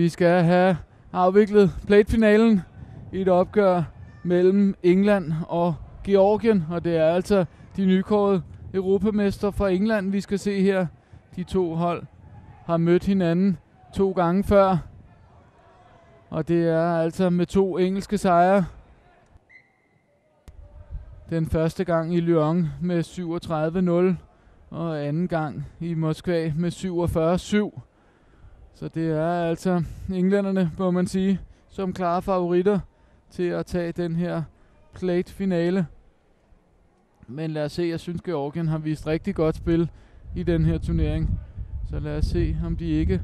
vi skal have afviklet plate-finalen i et opgør mellem England og Georgien, og det er altså de nykårede europamester fra England, vi skal se her. De to hold har mødt hinanden 2 gange før, og det er altså med 2 engelske sejre. Den første gang i Lyon med 37-0, og anden gang i Moskva med 47-7. Så det er altså englænderne, må man sige, som klare favoritter til at tage den her plate-finale. Men lad os se, jeg synes Georgien har vist rigtig godt spil i den her turnering. Så lad os se, om de ikke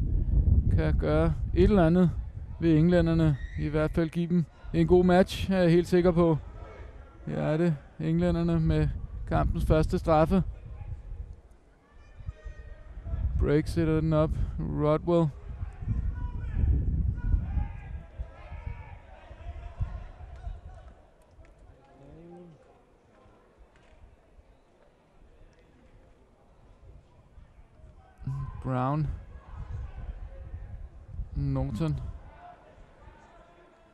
kan gøre et eller andet ved englænderne. I hvert fald give dem en god match, er jeg helt sikker på. Her er det englænderne med kampens første straffe. Break sætter den op. Rodwell. Brown. Norton.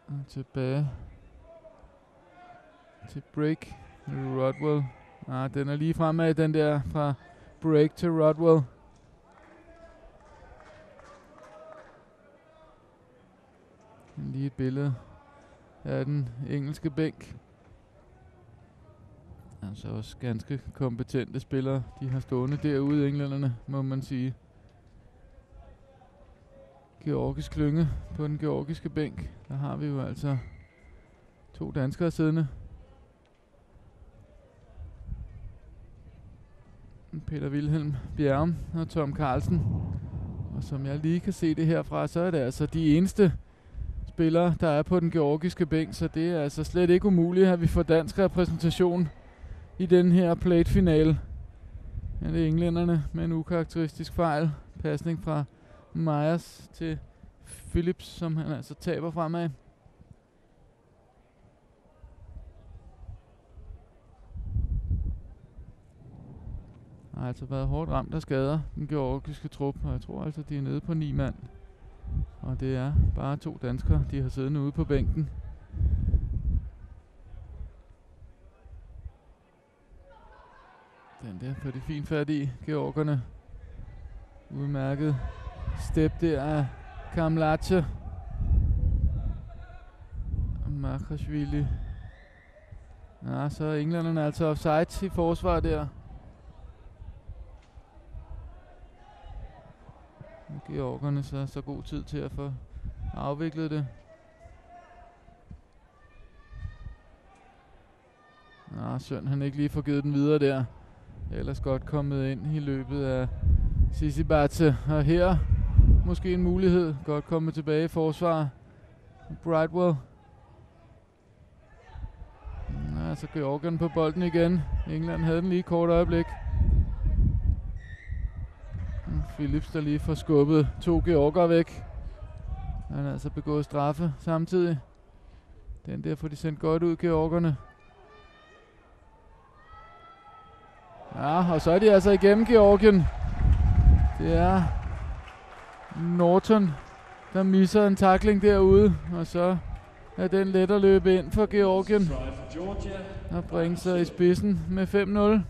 Og tilbage til Break. Rodwell. Den er lige fremad, den der fra Break til Rodwell. Lige et billede af den engelske bænk. Altså også ganske kompetente spillere, de har stående derude, englænderne, må man sige. Georgisk klynge på den georgiske bænk. Der har vi jo altså 2 danskere siddende. Peter Wilhelm Bjerrum og Tom Carlsen. Og som jeg lige kan se det herfra, så er det altså de eneste spillere, der er på den georgiske bænk. Så det er altså slet ikke umuligt, at vi får dansk repræsentation i den her plate-finale. Ja, det er englænderne med en ukarakteristisk fejl. Pasning fra Myers til Phillips, som han altså taber fremad. Har altså været hårdt ramt af skader, den georgiske trup, og jeg tror altså, de er nede på 9 mand. Og det er bare 2 danskere, de har siddende ude på bænken. Den der på det fint fat i, georgerne. Udmærket step der af Kamlache. Makhashvili. Ja, så er englænderne altså offside i forsvar der. Georgerne så god tid til at få afviklet det. Synd han ikke lige får givet den videre der. Ellers godt kommet ind i løbet af Sisibatse. Og her måske en mulighed. Godt kommet tilbage i forsvar. Brightwell. Så Georgien på bolden igen. England havde den lige et kort øjeblik. Phillips, der lige får skubbet 2 georger væk. Han har altså begået straffe samtidig. Den der får de sendt godt ud, georgerne. Ja, og så er de altså igennem Georgien. Det er Norton, der misser en tackling derude. Og så er den let at løbe ind for Georgien. Og bringe sig i spidsen med 5-0.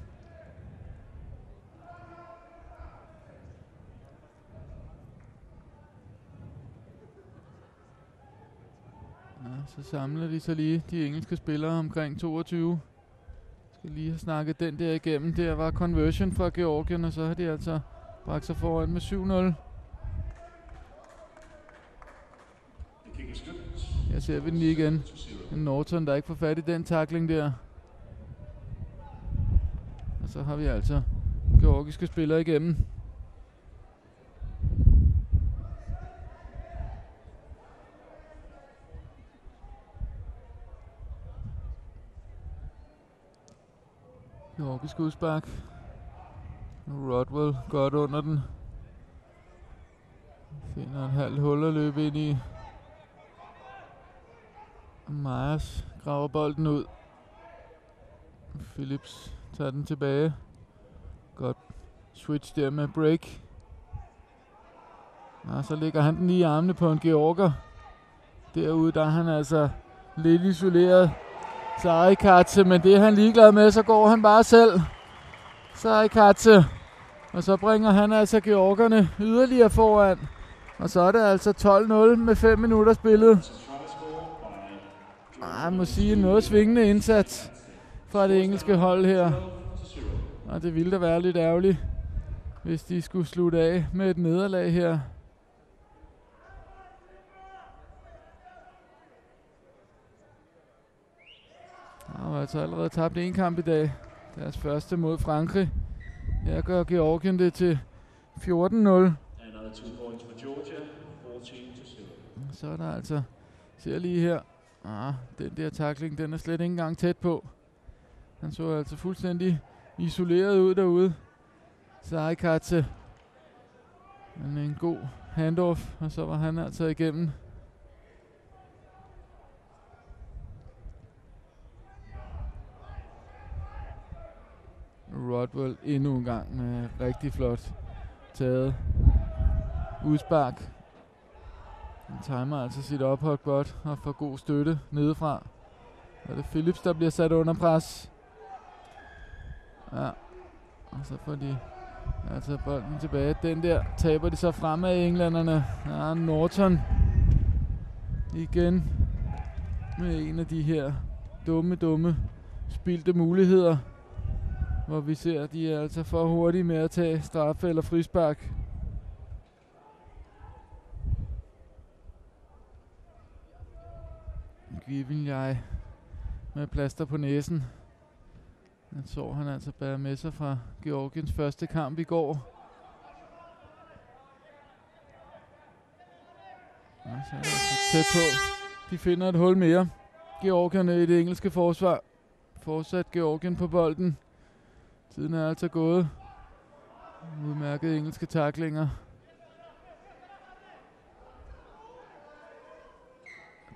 Så samler de så lige de engelske spillere omkring 22. Skal lige have snakket den der igennem. Der var conversion fra Georgien, og så har de altså bragt sig foran med 7-0. Jeg ser vi den lige igen. En Norton, der ikke får fat i den tackling der. Og så har vi altså georgiske spillere igennem. Georgisk udspark. Rodwell godt under den. Finder en halv hul at løbe ind i. Myers graver bolden ud. Phillips tager den tilbage. Godt switch der med break. Ja, så lægger han den lige i armene på en georger. Derude, der er han altså lidt isoleret. Sarikadze, men det er han ligeglad med, så går han bare selv. Sarikadze. Og så bringer han altså georgerne yderligere foran. Og så er det altså 12-0 med 5 minutter spillet. Jeg må sige, noget svingende indsats fra det engelske hold her. Og det ville da være lidt ærgerligt, hvis de skulle slutte af med et nederlag her. De har altså allerede tabt en kamp i dag. Deres første mod Frankrig. Her gør Georgien det til 14-0. Så er der altså, ser lige her, den der tackling, den er slet ikke engang tæt på. Han så altså fuldstændig isoleret ud derude. Sarikadze. Men en god handoff, og så var han altså igennem. Rodwell endnu en gang med rigtig flot taget udspark. Han timer altså sit ophold godt og får god støtte nedefra. Så er det Phillips, der bliver sat under pres. Ja, og så får de altså bolden tilbage. Den der taber de så fremad englænderne. Ja, Norton igen med en af de her dumme spildte muligheder, hvor vi ser, at de er altså for hurtige med at tage straffe eller frispark. Givigny med plaster på næsen. Den så han altså bære med sig fra Georgiens første kamp i går. Ja, så er det altså tæt på. De finder et hul mere. Georgierne i det engelske forsvar. Fortsat Georgien på bolden. Tiden er altså gået. Udmærkede engelske tacklinger.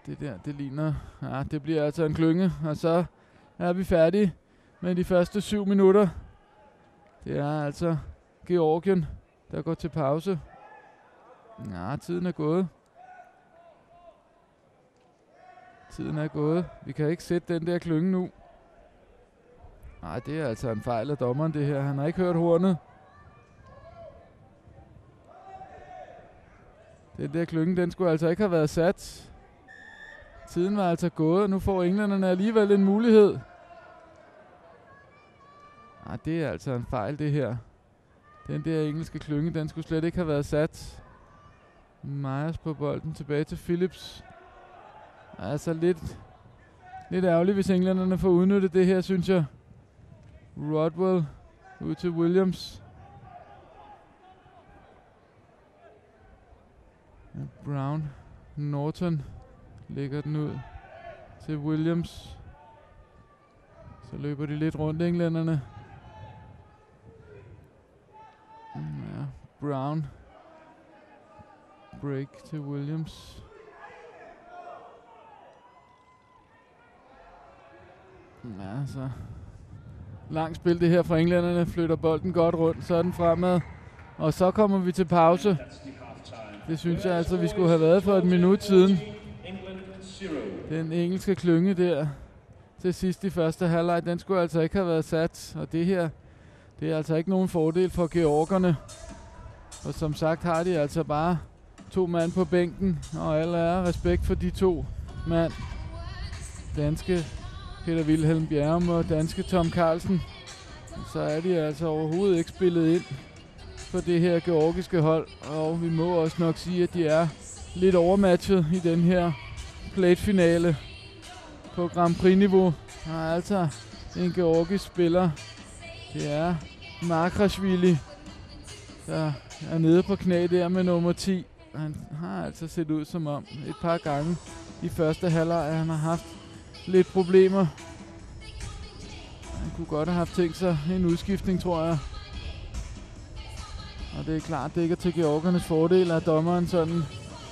Det der, det ligner... Ja, det bliver altså en klynge. Og så er vi færdige med de første 7 minutter. Det er altså Georgien, der går til pause. Ja, tiden er gået. Tiden er gået. Vi kan ikke sætte den der klynge nu. Nej, det er altså en fejl af dommeren, det her. Han har ikke hørt hornet. Den der klynge, den skulle altså ikke have været sat. Tiden var altså gået. Nu får englænderne alligevel en mulighed. Nej, det er altså en fejl, det her. Den der engelske klynge, den skulle slet ikke have været sat. Myers på bolden, tilbage til Phillips. Altså lidt ærgerligt, hvis englænderne får udnyttet det her, synes jeg. Rodwell ud til Williams. Brown. Norton lægger den ud til Williams. Så løber de lidt rundt, englænderne. Ja, Brown. Break til Williams. Ja, så langt spil det her fra englænderne. Flytter bolden godt rundt, så er den fremad. Og så kommer vi til pause. Det synes jeg altså, vi skulle have været for et minut siden. Den engelske klynge der til sidst i første halvleg, den skulle altså ikke have været sat. Og det her, det er altså ikke nogen fordel for georgerne. Og som sagt har de altså bare 2 mand på bænken. Og alle er respekt for de 2 mand. Danske Peter Wilhelm Bjerrum og danske Tom Carlsen. Så er de altså overhovedet ikke spillet ind for det her georgiske hold. Og vi må også nok sige, at de er lidt overmatchet i den her plate-finale på Grand Prix-niveau. Der er altså en georgisk spiller. Det er Markrashvili, der er nede på knæ der med nummer 10. Han har altså set ud som om et par gange i første halvleg, at han har haft lidt problemer. Han kunne godt have haft tænkt sig en udskiftning, tror jeg. Og det er klart, det ikke er til georgernes fordel, at dommeren sådan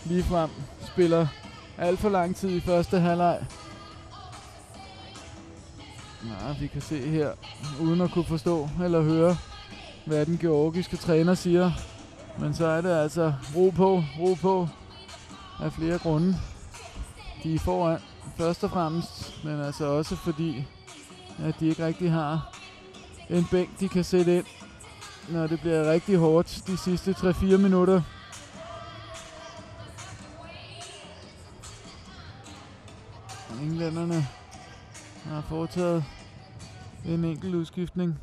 ligefrem spiller alt for lang tid i første halvleg. Ja, vi kan se her, uden at kunne forstå eller høre, hvad den georgiske træner siger. Men så er det altså ro på af flere grunde. De er foran først og fremmest, men altså også fordi, at de ikke rigtig har en bænk, de kan sætte ind, når det bliver rigtig hårdt de sidste 3-4 minutter. Englænderne har foretaget en enkelt udskiftning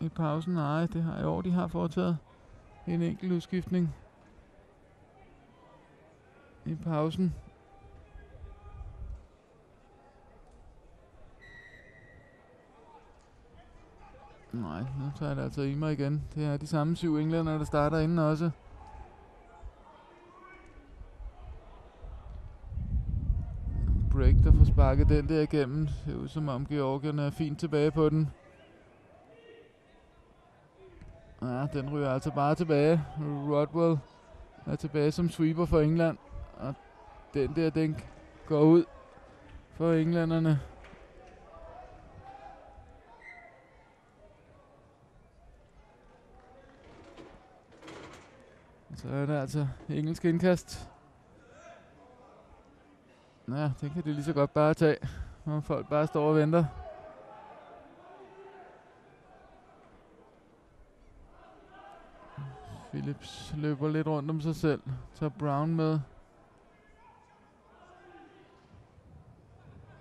i pausen. Nej, det har i år, de har foretaget en enkelt udskiftning i pausen. Nej, nu tager det altså i mig igen. Det er de samme 7 englænder, der starter inden også. Break, der får sparket den der igennem. Det er ud som om Georgierne er fint tilbage på den. Ja, den ryger altså bare tilbage. Rodwell er tilbage som sweeper for England. Og den der, den går ud for englænderne. Så er det altså engelsk indkast. Ja, det kan de lige så godt bare tage, når folk bare står og venter. Phillips løber lidt rundt om sig selv. Så Brown med.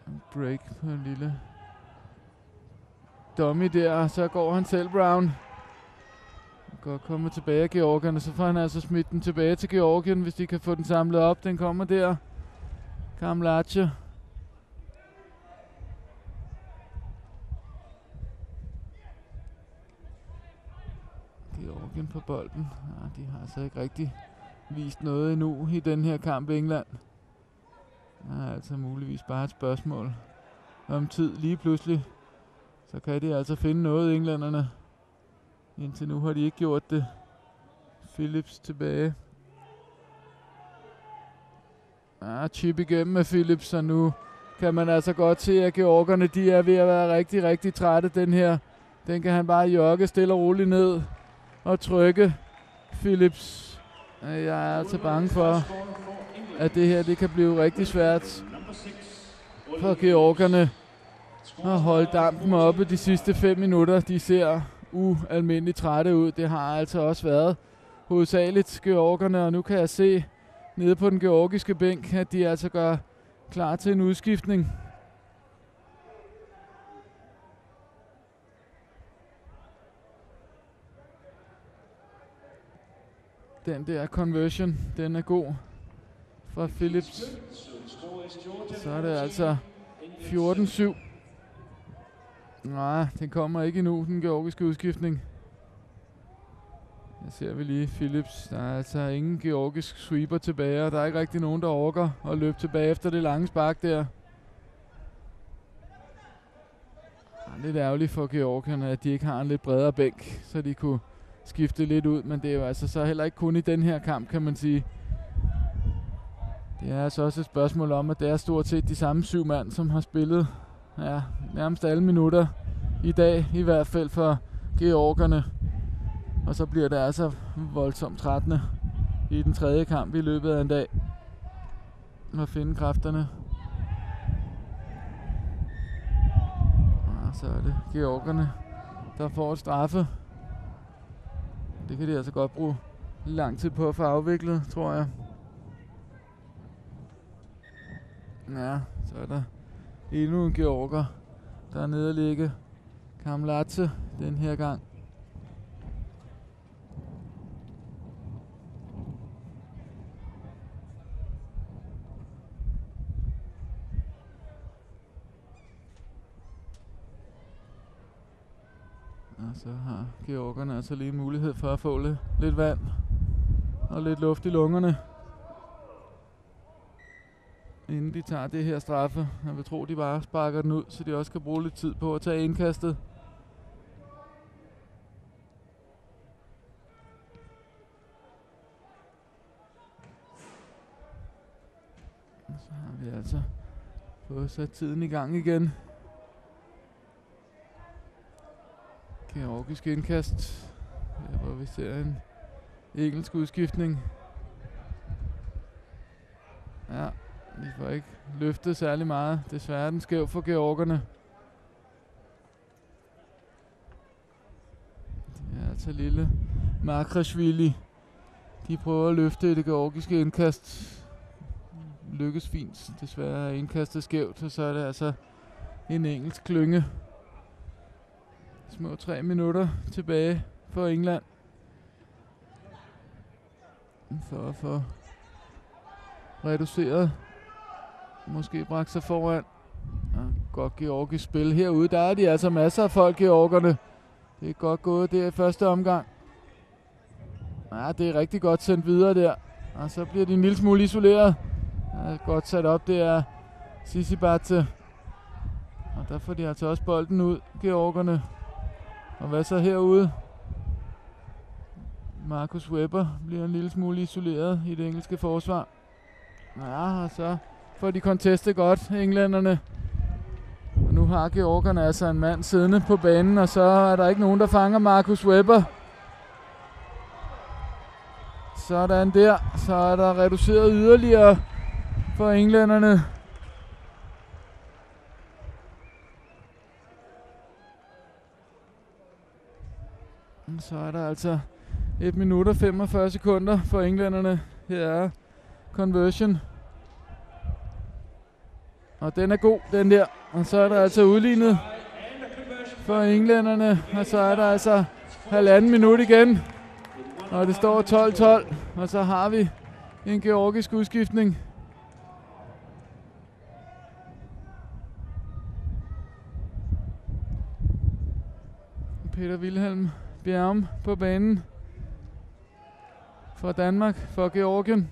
En break på en lille dummy der, så går han selv, Brown. Godt komme tilbage af Georgierne, så får han altså smidt den tilbage til Georgien, hvis de kan få den samlet op. Den kommer der. Kamlache. Georgien på bolden. Ja, de har altså ikke rigtig vist noget endnu i den her kamp i England. Det er altså muligvis bare et spørgsmål om tid lige pludselig. Så kan de altså finde noget, englænderne. Indtil nu har de ikke gjort det. Phillips tilbage. Chip igennem med Phillips, og nu kan man altså godt se, at georgerne, de er ved at være rigtig, rigtig trætte. Den her, den kan han bare jogge stille og roligt ned og trykke. Phillips. Jeg er altså bange for, at det her, det kan blive rigtig svært for georgerne at holde dampen oppe de sidste 5 minutter. De ser ualmindeligt trætte ud. Det har altså også været hovedsageligt georgerne, og nu kan jeg se nede på den georgiske bænk, at de altså gør klar til en udskiftning. Den der conversion, den er god fra Phillips. Så er det altså 14-7. Nej, den kommer ikke endnu, den georgiske udskiftning. Der ser vi lige Phillips. Der er altså ingen georgisk sweeper tilbage, og der er ikke rigtig nogen, der orker at løbe tilbage efter det lange spark der. Lidt ærgerligt for georgierne, at de ikke har en lidt bredere bænk, så de kunne skifte lidt ud, men det er jo altså så heller ikke kun i den her kamp, kan man sige. Det er altså også et spørgsmål om, at det er stort set de samme 7 mand, som har spillet nærmest alle minutter i dag, i hvert fald for georgerne. Og så bliver det altså voldsomt trættende i den 3. kamp i løbet af en dag at finde kræfterne. Og så er det georgerne, der får et straffe. Det kan de altså godt bruge lang tid på at få afviklet, tror jeg. Ja, så er der endnu en georger, der er nede at ligge. Kamlache den her gang. Og så har georgerne altså lige mulighed for at få lidt vand og lidt luft i lungerne, inden de tager det her straffe. Jeg vil tro, de bare sparker den ud, så de også kan bruge lidt tid på at tage indkastet. Og så har vi altså fået sat tiden i gang igen. Georgisk indkast. Det var vi ser en engelsk udskiftning. Ja, de får ikke løftet særlig meget. Desværre er den skæv for georgerne. Det er altså lille Markrashvili. De prøver at løfte det georgiske indkast. Lykkes fint. Desværre er indkastet skævt, og så er det altså en engelsk klynge. Små 3 minutter tilbage for England. For at få reduceret. Måske bragt sig foran. Ja, godt georgisk spil. Herude der er de altså masser af folk, georgerne. Det er godt gået der i første omgang. Ja, det er rigtig godt sendt videre der. Og så bliver de en lille smule isoleret. Ja, godt sat op, det er Sisibatse. Og der får de altså også bolden ud, georgerne. Og hvad så herude? Marcus Webber bliver en lille smule isoleret i det engelske forsvar. Ja, og så får de contestet godt, englænderne. Og nu har georgerne altså en mand siddende på banen, og så er der ikke nogen, der fanger Marcus Webber. Sådan der. Så er der reduceret yderligere for englænderne. Så er der altså 1 minut og 45 sekunder for englænderne. Her er conversion. Og den er god, den der. Og så er der altså udlignet for englænderne. Og så er der altså 1,5 minut igen. Og det står 12-12. Og så har vi en georgisk udskiftning. Peter Wilhelm Bjerrum på banen for Danmark, for Georgien.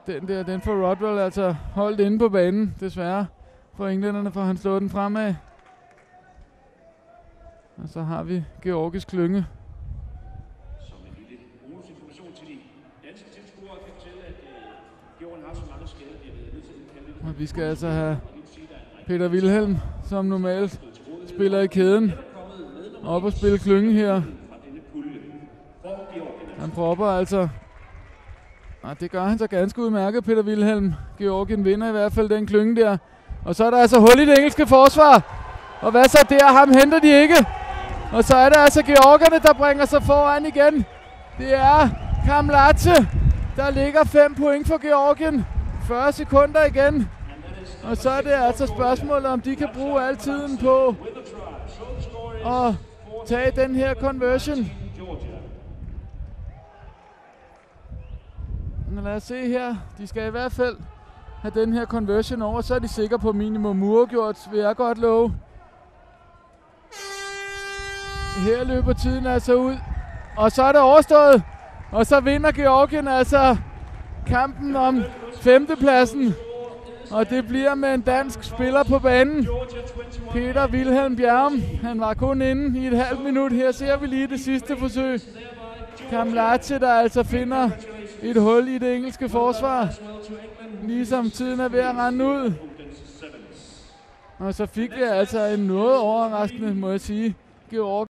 Den der, den får Rodwell altså holdt inde på banen, desværre for englænderne, for han slår den fremad. Og så har vi georgisk klynge. Som en lille bonusinformation til de danske tilskuere kan fortælle, at Georgien har så mange skader, de er nødt til at kalde det. Og vi skal altså have Peter Wilhelm, som normalt spiller i kæden, op og spille klynge her. Han propper altså. Og det gør han så ganske udmærket, Peter Wilhelm. Georgien vinder i hvert fald den klynge der. Og så er der altså hul i det engelske forsvar. Og hvad så der? Ham henter de ikke. Og så er det altså georgerne, der bringer sig foran igen. Det er Kamlatse. Der ligger 5 point for Georgien. 40 sekunder igen. Og så er det altså spørgsmålet, om de kan bruge al tiden på at tage den her conversion. Lad os se her. De skal i hvert fald have den her conversion over, så er de sikre på minimum uafgjort, vil jeg godt love. Her løber tiden altså ud. Og så er det overstået. Og så vinder Georgien altså kampen om 5. pladsen. Og det bliver med en dansk spiller på banen. Peter Wilhelm Bjerrum. Han var kun inde i et halvt minut. Her ser vi lige det sidste forsøg. Kamlatse, der altså finder et hul i det engelske forsvar. Ligesom tiden er ved at rende ud. Og så fik vi altså en noget overraskende, må jeg sige, Georgien.